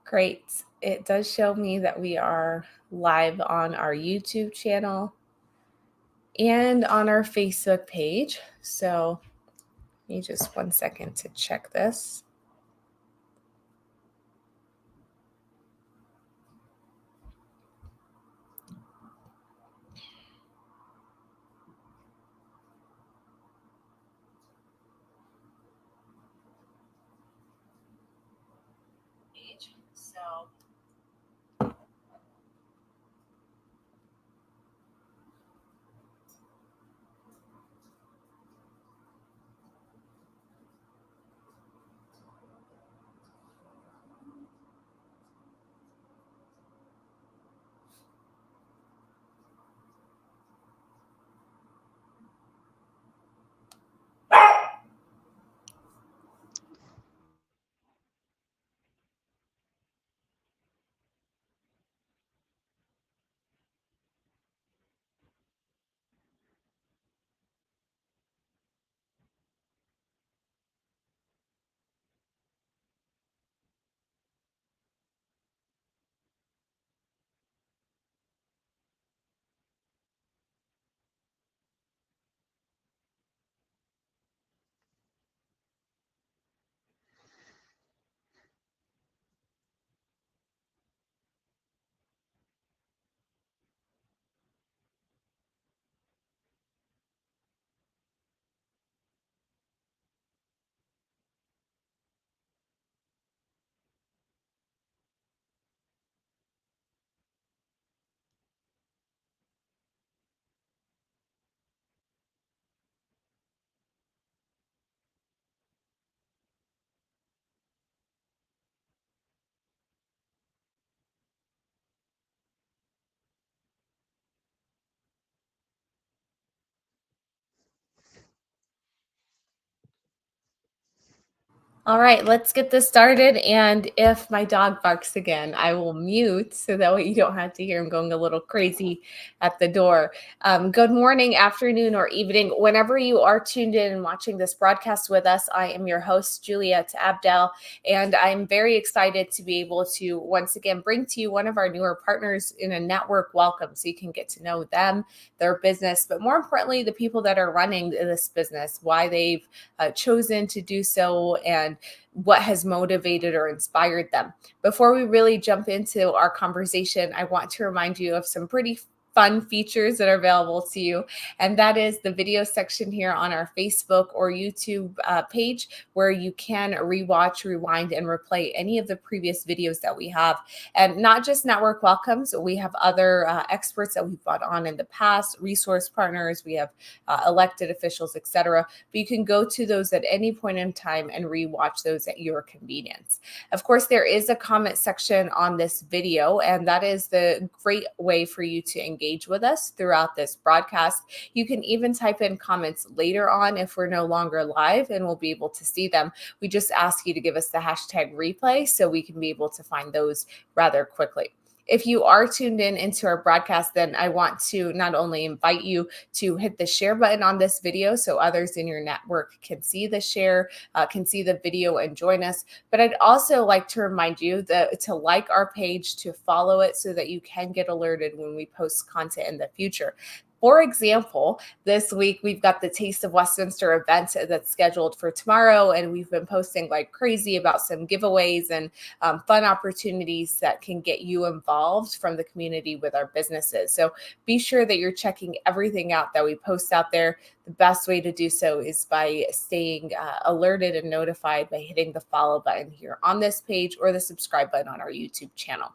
Great. It does show me that we are live on our YouTube channel and on our Facebook page. So give me just 1 second to check this. So all right, let's get this started. And if my dog barks again, I will mute so that way you don't have to hear him going a little crazy at the door. Good morning, afternoon, or evening. Whenever you are tuned in and watching this broadcast with us, I am your host, Juliet Abdel, and I'm very excited to be able to once again bring to you one of our newer partners in a network welcome so you can get to know them, their business, but more importantly, the people that are running this business, why they've chosen to do so, and what has motivated or inspired them. Before we really jump into our conversation, I want to remind you of some pretty fun features that are available to you. And that is the video section here on our Facebook or YouTube page, where you can rewatch, rewind, and replay any of the previous videos that we have. And not just network welcomes, we have other experts that we've brought on in the past, resource partners, we have elected officials, etc. But you can go to those at any point in time and rewatch those at your convenience. Of course, there is a comment section on this video, and that is the great way for you to engage with us throughout this broadcast. You can even type in comments later on if we're no longer live, and we'll be able to see them. We just ask you to give us the hashtag replay so we can be able to find those rather quickly. If you are tuned in into our broadcast, then I want to not only invite you to hit the share button on this video so others in your network can see the share, can see the video and join us, but I'd also like to remind you to like our page, to follow it so that you can get alerted when we post content in the future. For example, this week we've got the Taste of Westminster event that's scheduled for tomorrow, and we've been posting like crazy about some giveaways and fun opportunities that can get you involved from the community with our businesses. So be sure that you're checking everything out that we post out there. The best way to do so is by staying alerted and notified by hitting the follow button here on this page or the subscribe button on our YouTube channel.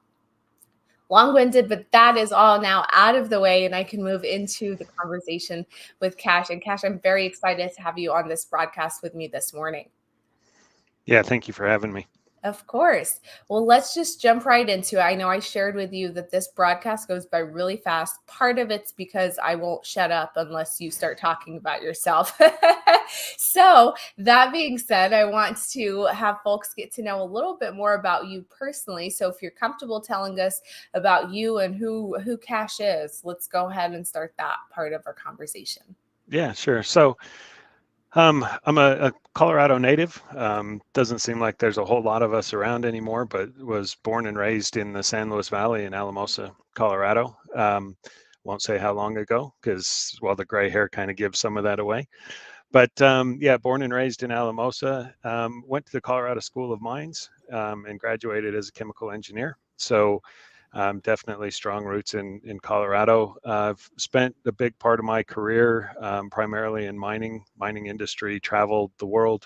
Long-winded, but that is all now out of the way, and I can move into the conversation with Cash. And Cash, I'm very excited to have you on this broadcast with me this morning. Yeah, thank you for having me. Of course. Well, let's just jump right into it. I know I shared with you that this broadcast goes by really fast. Part of it's because I won't shut up unless you start talking about yourself. So that being said, I want to have folks get to know a little bit more about you personally. So if you're comfortable telling us about you and who Cash is, let's go ahead and start that part of our conversation. Yeah, sure. So I'm a Colorado native. Doesn't seem like there's a whole lot of us around anymore, but was born and raised in the San Luis Valley in Alamosa, Colorado. Won't say how long ago because, well, the gray hair kind of gives some of that away. But yeah, born and raised in Alamosa. Went to the Colorado School of Mines and graduated as a chemical engineer. So definitely strong roots in Colorado. I've spent a big part of my career primarily in mining industry, traveled the world.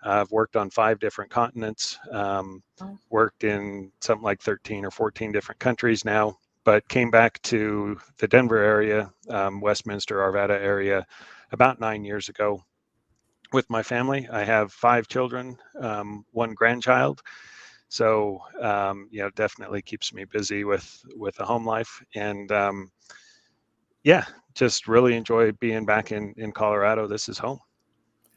I've worked on 5 different continents, worked in something like 13 or 14 different countries now, but came back to the Denver area, Westminster, Arvada area about 9 years ago with my family. I have 5 children, 1 grandchild. So definitely keeps me busy with a home life, and yeah, just really enjoy being back in Colorado. This is home.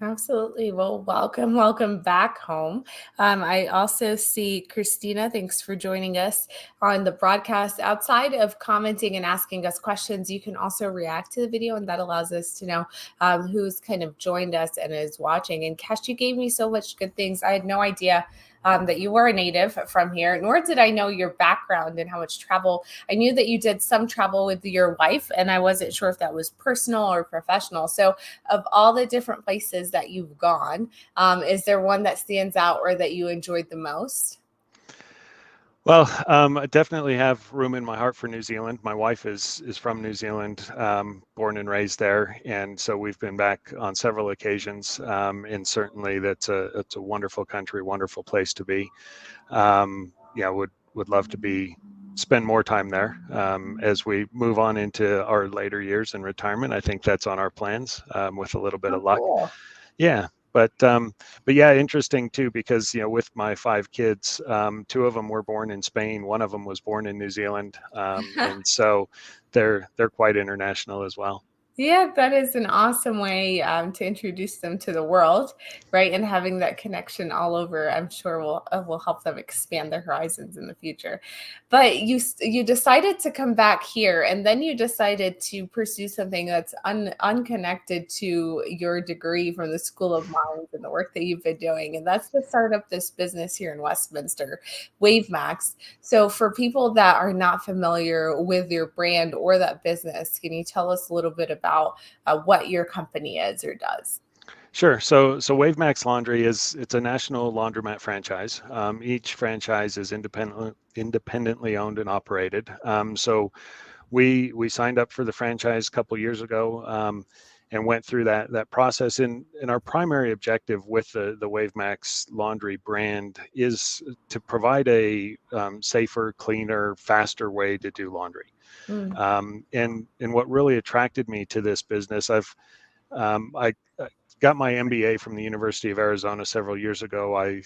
Absolutely. Well, welcome back home. I also see Christina. Thanks for joining us on the broadcast. Outside of commenting and asking us questions, you can also react to the video, and that allows us to know who's kind of joined us and is watching. And Cash, you gave me so much good things. I had no idea that you were a native from here, nor did I know your background and how much travel. I knew that you did some travel with your wife, and I wasn't sure if that was personal or professional. So, of all the different places that you've gone, is there one that stands out or that you enjoyed the most? Well, I definitely have room in my heart for New Zealand. My wife is from New Zealand, born and raised there, and so we've been back on several occasions. And certainly, it's a wonderful country, wonderful place to be. Yeah, would love to be spend more time there as we move on into our later years in retirement. I think that's on our plans with a little bit Oh, of luck. cool. Yeah, but yeah, interesting too because with my 5 kids, 2 of them were born in Spain, one of them was born in New Zealand, and so they're quite international as well. Yeah, that is an awesome way to introduce them to the world, right? And having that connection all over, I'm sure will help them expand their horizons in the future. But you decided to come back here, and then you decided to pursue something that's unconnected to your degree from the School of Mines and the work that you've been doing, and that's to start up this business here in Westminster, WaveMax. So, for people that are not familiar with your brand or that business, can you tell us a little bit about what your company is or does? Sure. So WaveMax Laundry it's a national laundromat franchise. Each franchise is independently owned and operated. So we signed up for the franchise a couple years ago and went through that process. And our primary objective with the WaveMax Laundry brand is to provide a safer, cleaner, faster way to do laundry. Mm, And what really attracted me to this business, I got my MBA from the University of Arizona several years ago. I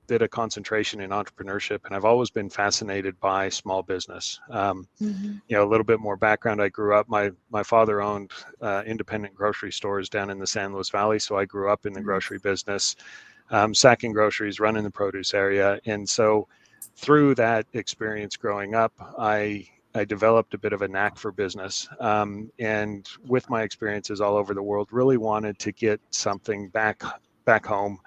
did a concentration in entrepreneurship, and I've always been fascinated by small business. mhm, A little bit more background. I grew up. My father owned independent grocery stores down in the San Luis Valley, so I grew up in the grocery nice. business, sacking groceries, running the produce area, and so through that experience growing up, I developed a bit of a knack for business, and with my experiences all over the world, really wanted to get something back home,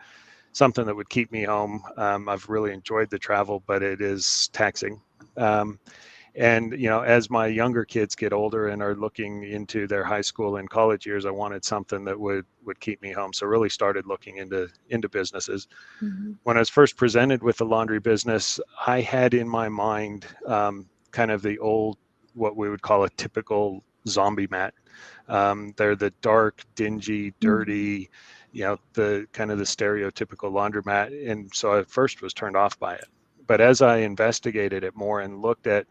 something that would keep me home. I've really enjoyed the travel, but it is taxing. Um, and as my younger kids get older and are looking into their high school and college years, I wanted something that would keep me home. So really started looking into businesses. Mhm, When I was first presented with the laundry business, I had in my mind kind of the old, what we would call a typical zombie mat. They're the dark, dingy, mhm. dirty, the kind of the stereotypical laundromat. And so I first was turned off by it. But as I investigated it more and looked at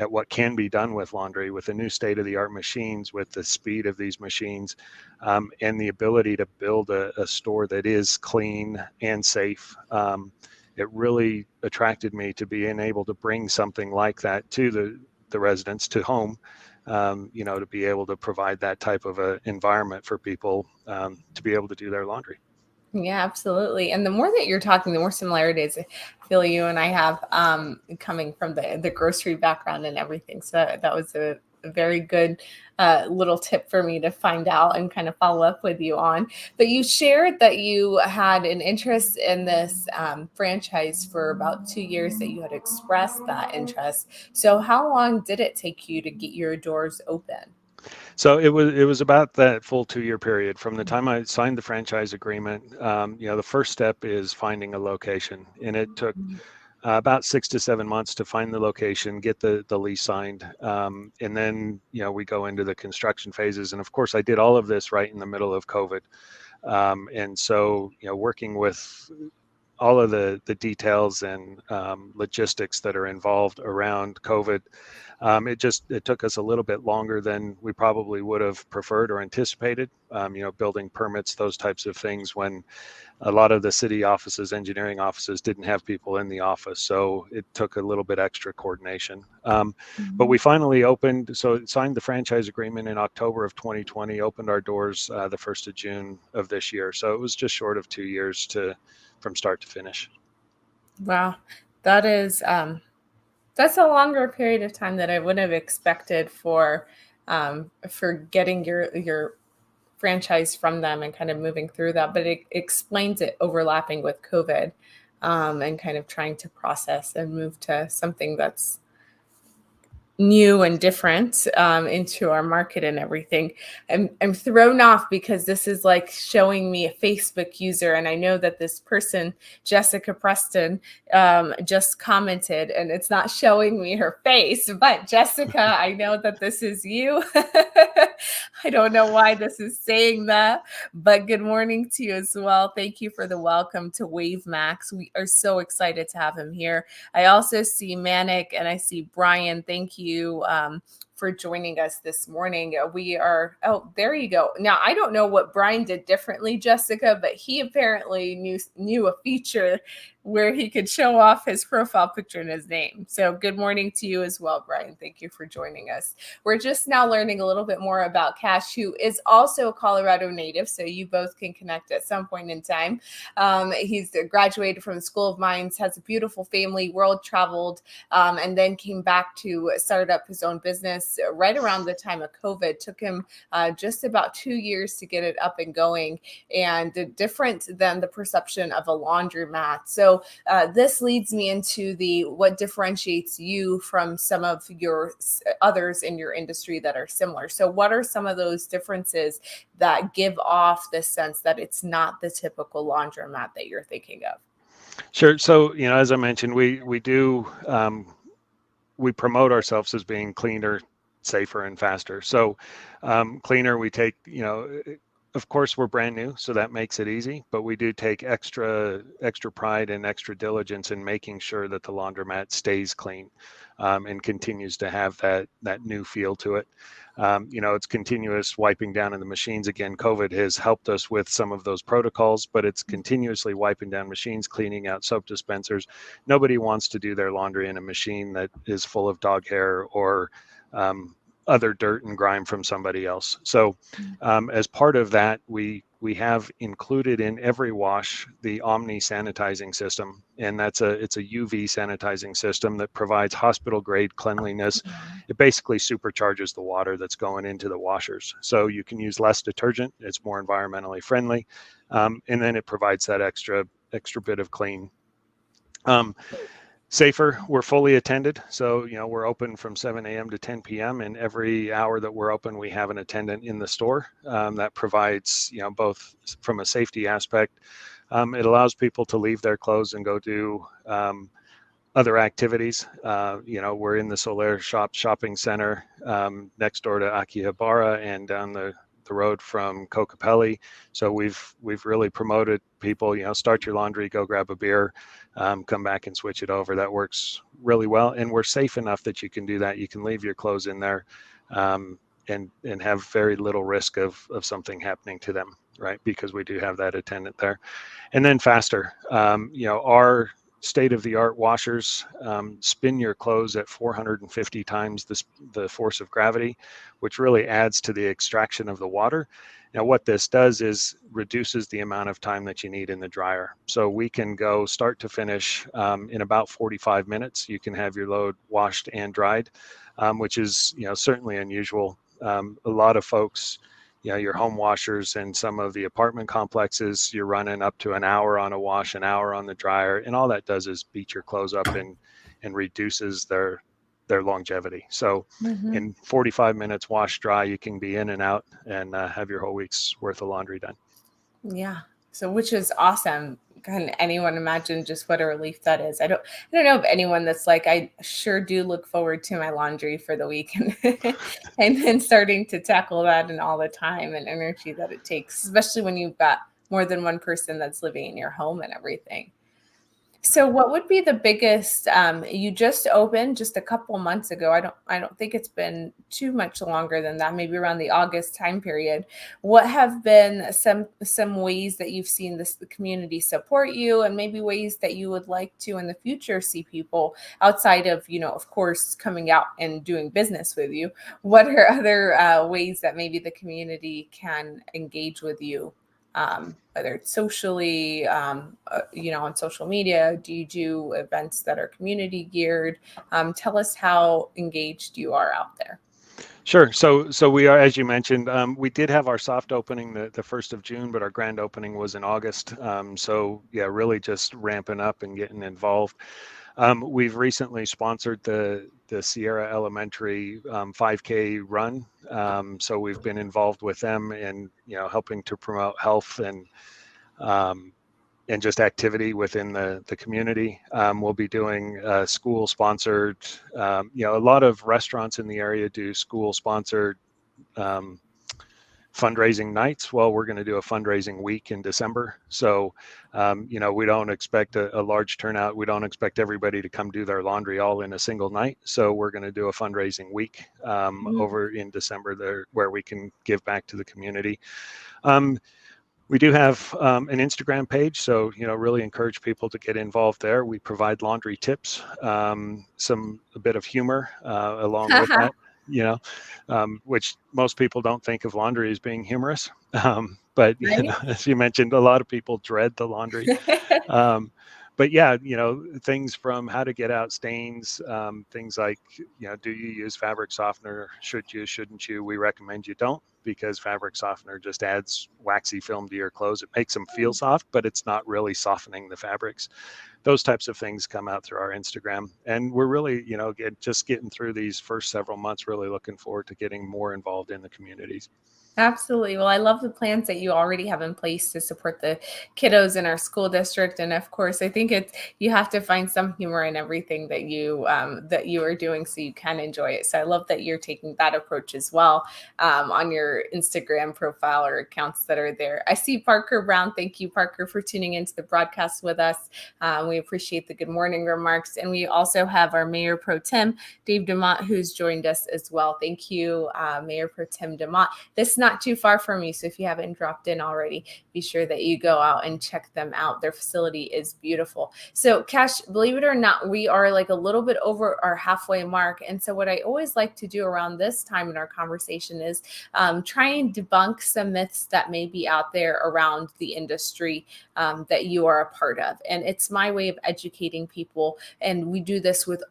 what can be done with laundry, with the new state of the art machines, with the speed of these machines, and the ability to build a store that is clean and safe. It really attracted me to being able to bring something like that to the residents, to home, to be able to provide that type of a environment for people to be able to do their laundry. Yeah, absolutely. And the more that you're talking, the more similarities I feel you and I have coming from the grocery background and everything. So that was a a very good little tip for me to find out and kind of follow up with you on. But you shared that you had an interest in this franchise for about 2 years, that you had expressed that interest. So how long did it take you to get your doors open? So it was about that full 2-year period from the time I signed the franchise agreement. The first step is finding a location, and it took about 6 to 7 months to find the location, get the lease signed, and then we go into the construction phases. And of course, I did all of this right in the middle of COVID, and so working with all of the details and logistics that are involved around COVID. It took us a little bit longer than we probably would have preferred or anticipated. Building permits, those types of things, when a lot of the city offices, engineering offices, didn't have people in the office, so it took a little bit extra coordination. But we finally opened, so signed the franchise agreement in October of 2020, opened our doors the 1st of June of this year. So it was just short of 2 years from start to finish. Wow, that is that's a longer period of time that I wouldn't have expected for getting your franchise from them and kind of moving through that. But it explains it overlapping with COVID, and kind of trying to process and move to something that's new and different into our market and everything. I'm thrown off because this is like showing me a Facebook user, and I know that this person, Jessica Preston, just commented, and it's not showing me her face. But Jessica, I know that this is you. I don't know why this is saying that, but good morning to you as well. Thank you for the welcome to WaveMax. We are so excited to have him here. I also see Manic and I see Brian. Thank you for joining us this morning. We are, oh, there you go. Now, I don't know what Brian did differently, Jessica, but he apparently knew a feature where he could show off his profile picture and his name. So good morning to you as well, Brian. Thank you for joining us. We're just now learning a little bit more about Cash, who is also a Colorado native, so you both can connect at some point in time. He's graduated from the School of Mines, has a beautiful family, world traveled, and then came back to start up his own business right around the time of COVID. Took him just about 2 years to get it up and going, and different than the perception of a laundromat. So this leads me into what differentiates you from some of your others in your industry that are similar. So what are some of those differences that give off this sense that it's not the typical laundromat that you're thinking of? Sure. So, as I mentioned, we promote ourselves as being cleaner, safer, and faster. So cleaner, we take, of course, we're brand new, so that makes it easy, but we do take extra pride and extra diligence in making sure that the laundromat stays clean, and continues to have that new feel to it. It's continuous wiping down in the machines. Again, COVID has helped us with some of those protocols, but it's continuously wiping down machines, cleaning out soap dispensers. Nobody wants to do their laundry in a machine that is full of dog hair or other dirt and grime from somebody else. So as part of that, we have included in every wash the Omni sanitizing system, and it's a UV sanitizing system that provides hospital grade cleanliness. It basically supercharges the water that's going into the washers, so you can use less detergent. It's more environmentally friendly, and then it provides that extra bit of clean. Safer, we're fully attended. So, we're open from 7 a.m. to 10 p.m. and every hour that we're open, we have an attendant in the store. That provides, both from a safety aspect. It allows people to leave their clothes and go do other activities. We're in the Solaire shopping center next door to Akihabara and down the road from Kokopelli. So we've really promoted people, start your laundry, go grab a beer, come back and switch it over. That works really well. And we're safe enough that you can do that. You can leave your clothes in there and have very little risk of something happening to them, right? Because we do have that attendant there. And then faster, our state-of-the-art washers spin your clothes at 450 times the force of gravity, which really adds to the extraction of the water. Now, what this does is reduces the amount of time that you need in the dryer. So we can go start to finish in about 45 minutes. You can have your load washed and dried, which is, certainly unusual. A lot of folks, your home washers and some of the apartment complexes, you're running up to an hour on a wash, an hour on the dryer, and all that does is beat your clothes up and reduces their longevity. So Mhm. in 45 minutes wash dry, you can be in and out and have your whole week's worth of laundry done. Yeah. So which is awesome. Can anyone imagine just what a relief that is? I don't know of anyone that's like, I sure do look forward to my laundry for the week and and then starting to tackle that and all the time and energy that it takes, especially when you've got more than one person that's living in your home and everything. So what would be the biggest you just opened just a couple months ago. I don't think it's been too much longer than that, maybe around the August time period. What have been some ways that you've seen this the community support you and maybe ways that you would like to in the future see people outside of, of course, coming out and doing business with you? What are other ways that maybe the community can engage with you, whether it's socially, on social media? Do you do events that are community geared? Tell us how engaged you are out there. Sure. So we are, as you mentioned, we did have our soft opening the 1st of June, but our grand opening was in August. So yeah, really just ramping up and getting involved. We've recently sponsored the Sierra Elementary 5K run. So we've been involved with them and, helping to promote health um, and just activity within the community. We'll be doing school sponsored, a lot of restaurants in the area do school sponsored um, fundraising nights. Well, we're going to do a fundraising week in December. So, we don't expect a large turnout. We don't expect everybody to come do their laundry all in a single night. So we're going to do a fundraising week over in December there where we can give back to the community. We do have an Instagram page, so really encourage people to get involved there. We provide laundry tips, a bit of humor along with that, which most people don't think of laundry as being humorous. But Right? as you mentioned, a lot of people dread the laundry. Um, but yeah, things from how to get out stains, things like, do you use fabric softener? Should you, shouldn't you? We recommend you don't, because fabric softener just adds waxy film to your clothes. It makes them feel soft, but it's not really softening the fabrics. Those types of things come out through our Instagram. And we're really, just getting through these first several months, really looking forward to getting more involved in the communities. Absolutely. Well, I love the plans that you already have in place to support the kiddos in our school district, and of course, I think it's you have to find some humor in everything that you are doing so you can enjoy it. So I love that you're taking that approach as well on your Instagram profile or accounts that are there. I see Parker Brown. Thank you, Parker, for tuning into the broadcast with us. We appreciate the good morning remarks, and we also have our Mayor Pro Tem, Dave DeMott, who's joined us as well. Thank you, Mayor Pro Tem DeMott. This not too far from you. So if you haven't dropped in already, be sure that you go out and check them out. Their facility is beautiful. So Cash, believe it or not, we are like a little bit over our halfway mark. And so what I always like to do around this time in our conversation is try and debunk some myths that may be out there around the industry that you are a part of. And it's my way of educating people. And we do this with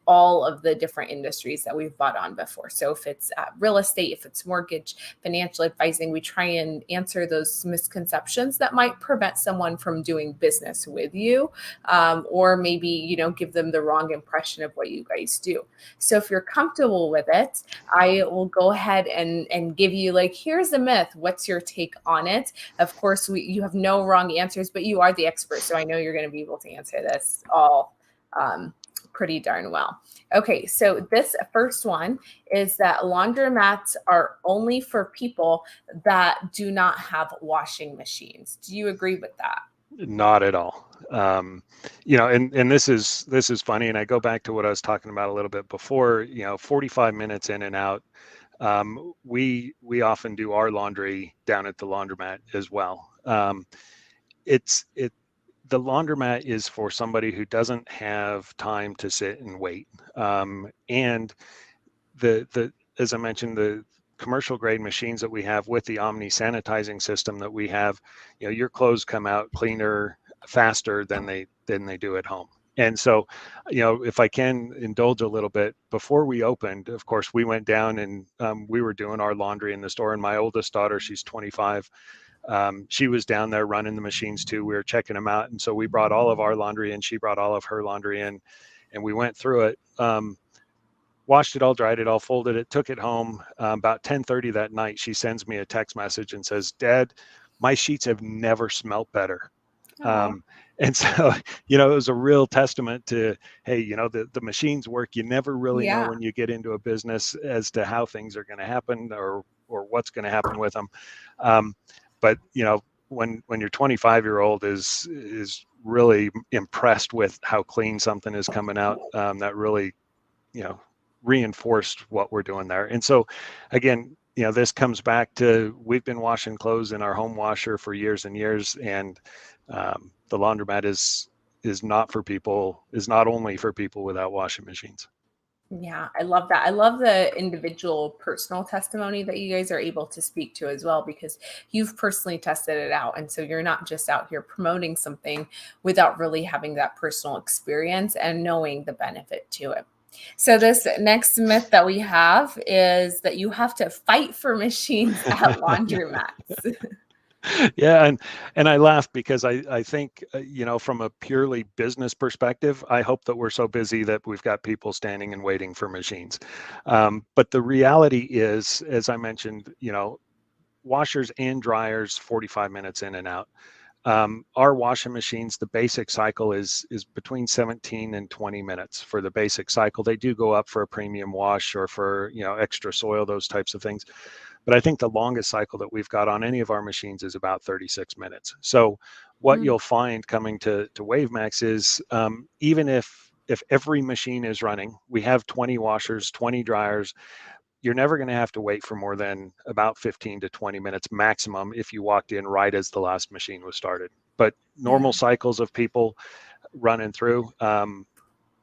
all of the different industries that we've bought on before. So if it's real estate, if it's mortgage, financial advising, we try and answer those misconceptions that might prevent someone from doing business with you, or maybe, give them the wrong impression of what you guys do. So if you're comfortable with it, I will go ahead and give you like, here's a myth. What's your take on it? Of course, you have no wrong answers, but you are the expert. So I know you're going to be able to answer this all pretty darn well. Okay, so this first one is that laundromats are only for people that do not have washing machines. Do you agree with that? Not at all. And this is funny. And I go back to what I was talking about a little bit before. 45 minutes in and out. We often do our laundry down at the laundromat as well. It's it The laundromat is for somebody who doesn't have time to sit and wait. And the as I mentioned, the commercial grade machines that we have with the Omni sanitizing system that we have, your clothes come out cleaner, faster than they do at home. And so, if I can indulge a little bit, before we opened, of course, we went down and we were doing our laundry in the store. And my oldest daughter, she's 25. She was down there running the machines too. We were checking them out. And so we brought all of our laundry in. She brought all of her laundry in, and we went through it. Washed it all, dried it all, folded it, took it home. About 10:30 that night, she sends me a text message and says, "Dad, my sheets have never smelt better." Oh, And so, it was a real testament to, hey, the machines work. You never really know yeah. when you get into a business as to how things are going to happen or what's going to happen with them. But when your 25-year-old is really impressed with how clean something is coming out, that really, reinforced what we're doing there. And so, again, this comes back to, we've been washing clothes in our home washer for years and years, and the laundromat is not only for people without washing machines. Yeah, I love that. I love the individual personal testimony that you guys are able to speak to as well, because you've personally tested it out. And so you're not just out here promoting something without really having that personal experience and knowing the benefit to it. So, this next myth that we have is that you have to fight for machines at laundromats. Yeah, and I laugh because I think, from a purely business perspective, I hope that we're so busy that we've got people standing and waiting for machines. But the reality is, as I mentioned, washers and dryers 45 minutes in and out. Our washing machines, the basic cycle is between 17 and 20 minutes for the basic cycle. They do go up for a premium wash or for extra soil, those types of things. But I think the longest cycle that we've got on any of our machines is about 36 minutes. So what Mm, you'll find coming to WaveMax is, even if every machine is running, we have 20 washers, 20 dryers. You're never going to have to wait for more than about 15 to 20 minutes maximum if you walked in right as the last machine was started. But yeah, normal cycles of people running through,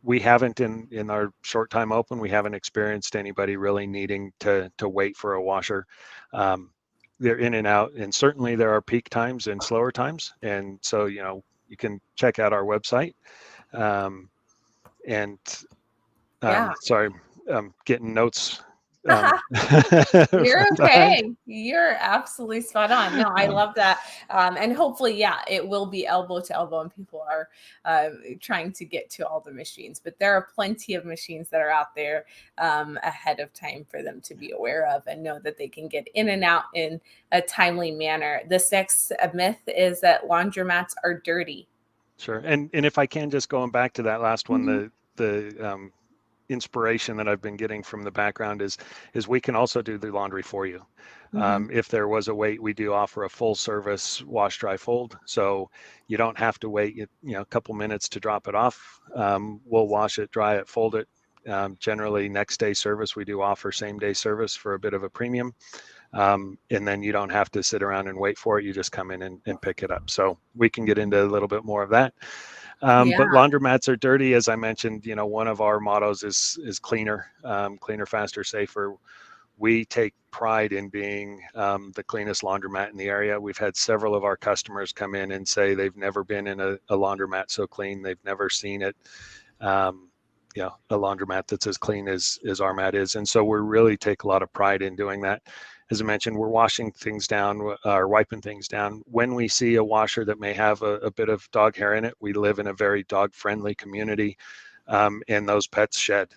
we haven't, in our short time open, we haven't experienced anybody really needing to wait for a washer. They're in and out, and certainly there are peak times and slower times. And so, you can check out our website. And yeah. sorry, I'm getting notes You're from behind. okay. You're absolutely spot on. No, I Um, love that. And hopefully, yeah, it will be elbow to elbow and people are trying to get to all the machines. But there are plenty of machines that are out there ahead of time for them to be aware of and know that they can get in and out in a timely manner. This next myth is that laundromats are dirty. sure. And if I can, just going back to that last one, Mhm. the inspiration that I've been getting from the background is we can also do the laundry for you. Mhm. If there was a wait, we do offer a full service wash, dry, fold. So you don't have to wait, a couple minutes to drop it off. We'll wash it, dry it, fold it. Generally, next day service, we do offer same day service for a bit of a premium. And then you don't have to sit around and wait for it. You just come in and pick it up. So we can get into a little bit more of that. But Yeah, laundromats are dirty, as I mentioned. One of our mottos is cleaner, cleaner, faster, safer. We take pride in being the cleanest laundromat in the area. We've had several of our customers come in and say they've never been in a laundromat so clean. They've never seen it. Um, a laundromat that's as clean as our mat is. And so we really take a lot of pride in doing that. As I mentioned, we're washing things down or wiping things down. When we see a washer that may have a bit of dog hair in it, we live in a very dog friendly community, and those pets shed.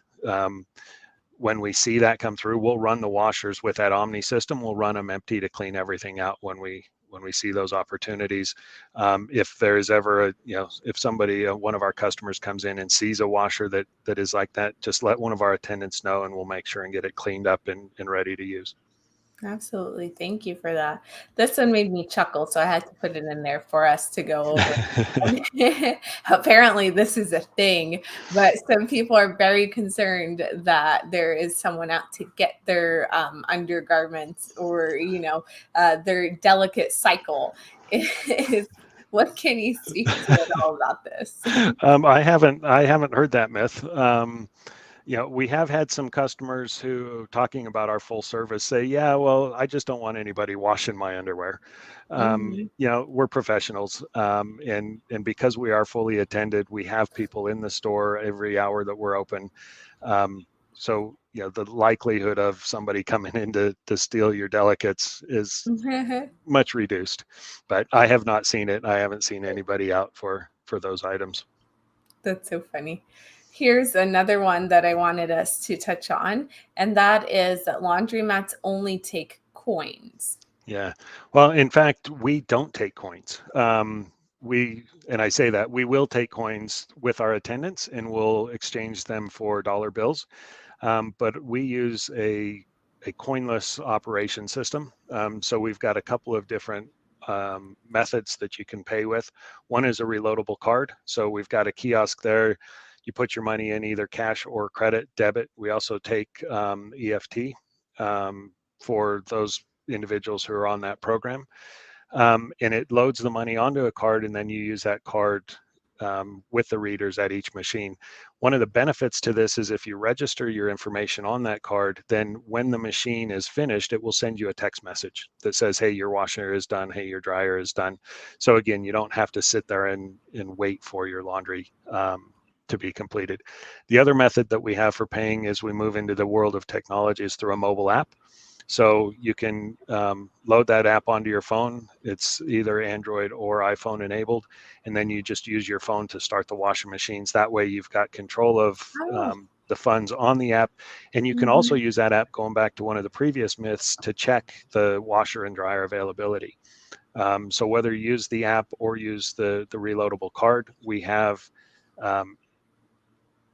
When we see that come through, we'll run the washers with that Omni system. We'll run them empty to clean everything out when we see those opportunities. If there's ever if somebody, one of our customers comes in and sees a washer that is like that, just let one of our attendants know, and we'll make sure and get it cleaned up and ready to use. absolutely. Thank you for that. This one made me chuckle, so I had to put it in there for us to go over. Apparently, this is a thing, but some people are very concerned that there is someone out to get their undergarments or, their delicate cycle. What can you speak to at all about this? I haven't heard that myth. We have had some customers who, talking about our full service, say, yeah, well, I just don't want anybody washing my underwear. Mhm. We're professionals, and because we are fully attended, we have people in the store every hour that we're open. So, the likelihood of somebody coming in to steal your delicates is much reduced. But I have not seen it. I haven't seen anybody out for those items. That's so funny. Here's another one that I wanted us to touch on, and that is that laundromats only take coins. Yeah. Well, in fact, we don't take coins. And I say that we will take coins with our attendants and we'll exchange them for dollar bills. But we use a coinless operation system. So we've got a couple of different methods that you can pay with. One is a reloadable card. So we've got a kiosk there. You put your money in either cash or credit, debit. We also take EFT for those individuals who are on that program. And it loads the money onto a card, and then you use that card with the readers at each machine. One of the benefits to this is if you register your information on that card, then when the machine is finished, it will send you a text message that says, hey, your washer is done, hey, your dryer is done. So again, you don't have to sit there and wait for your laundry to be completed. The other method that we have for paying as we move into the world of technology is through a mobile app. So you can load that app onto your phone. It's either Android or iPhone enabled, and then you just use your phone to start the washing machines. That way you've got control of Oh. the funds on the app. And you can also Mhm. use that app, going back to one of the previous myths, to check the washer and dryer availability. So whether you use the app or use the reloadable card, we have um,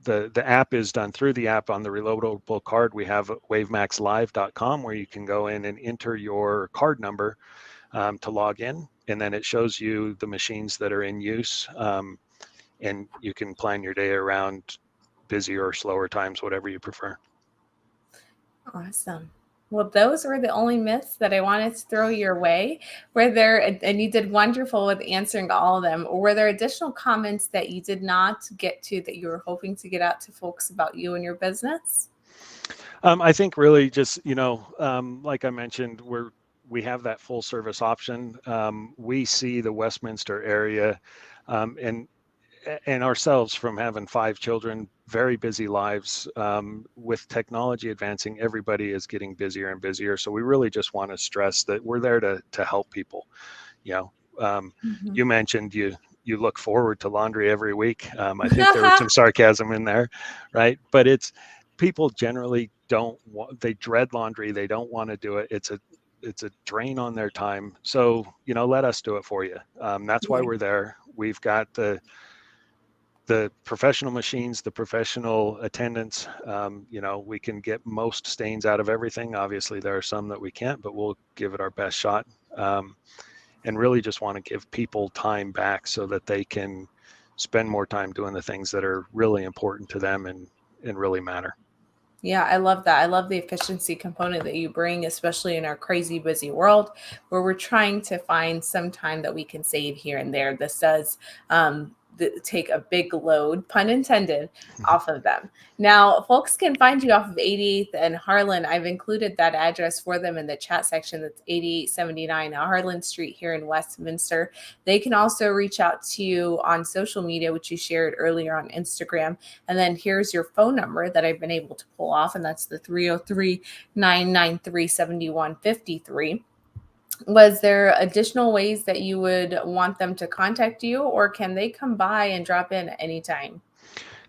the app is done through the app. On the reloadable card, we have wavemaxlive.com where you can go in and enter your card number to log in, and then it shows you the machines that are in use, and you can plan your day around busier or slower times, whatever you prefer. Awesome. Well, those were the only myths that I wanted to throw your way. Were there, and you did wonderful with answering all of them. Were there additional comments that you did not get to that you were hoping to get out to folks about you and your business? I think really just, like I mentioned, we have that full service option. We see the Westminster area, and ourselves, from having 5 children, very busy lives. With technology advancing, everybody is getting busier and busier. So we really just want to stress that we're there to help people. You know, Mhm. you mentioned you look forward to laundry every week. I think there was some sarcasm in there, right? But it's people generally don't want, they dread laundry. They don't want to do it. It's a drain on their time. So, let us do it for you. That's why Yeah. we're there. We've got the professional machines, the professional attendants. We can get most stains out of everything. Obviously, there are some that we can't, but we'll give it our best shot. And really just want to give people time back so that they can spend more time doing the things that are really important to them and really matter. Yeah, I love that. I love the efficiency component that you bring, especially in our crazy busy world where we're trying to find some time that we can save here and there. This does take a big load, pun intended, off of them. Now, folks can find you off of 88th and Harlan. I've included that address for them in the chat section. That's 8879 Harlan Street here in Westminster. They can also reach out to you on social media, which you shared earlier on Instagram. And then here's your phone number that I've been able to pull off, and that's the 303-993-7153. Was there additional ways that you would want them to contact you, or can they come by and drop in anytime?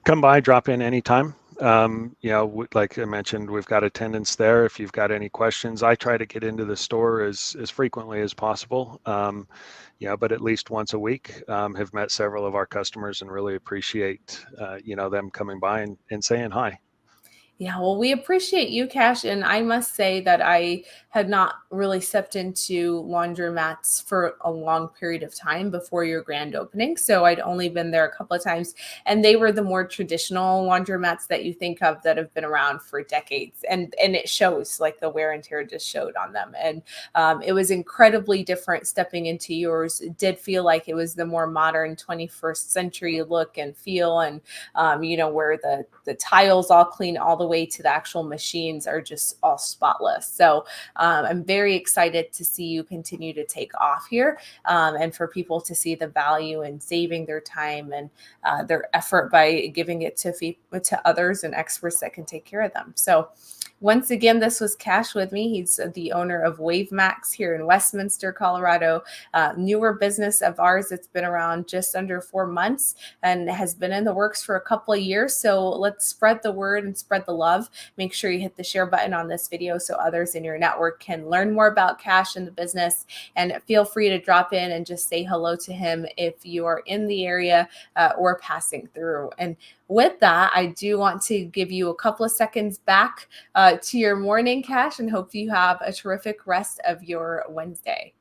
Come by, drop in anytime. Like I mentioned, we've got attendants there. If you've got any questions, I try to get into the store as frequently as possible. But at least once a week. Have met several of our customers and really appreciate them coming by and saying hi. Yeah, well, we appreciate you, Cash. And I must say that I had not really stepped into laundromats for a long period of time before your grand opening. So I'd only been there a couple of times. And they were the more traditional laundromats that you think of that have been around for decades. And it shows, like the wear and tear just showed on them. And it was incredibly different stepping into yours. It did feel like it was the more modern 21st century look and feel. And where the tiles all clean all the way to the actual machines are just all spotless. So I'm very excited to see you continue to take off here, and for people to see the value in saving their time and their effort by giving it to others and experts that can take care of them. So once again, this was Cash with me. He's the owner of WaveMax here in Westminster, Colorado. Newer business of ours. It's been around just under 4 months and has been in the works for a couple of years. So let's spread the word and spread the love. Make sure you hit the share button on this video so others in your network can learn more about Cash and the business. And feel free to drop in and just say hello to him if you are in the area or passing through. And with that, I do want to give you a couple of seconds back to your morning, Cash, and hope you have a terrific rest of your Wednesday.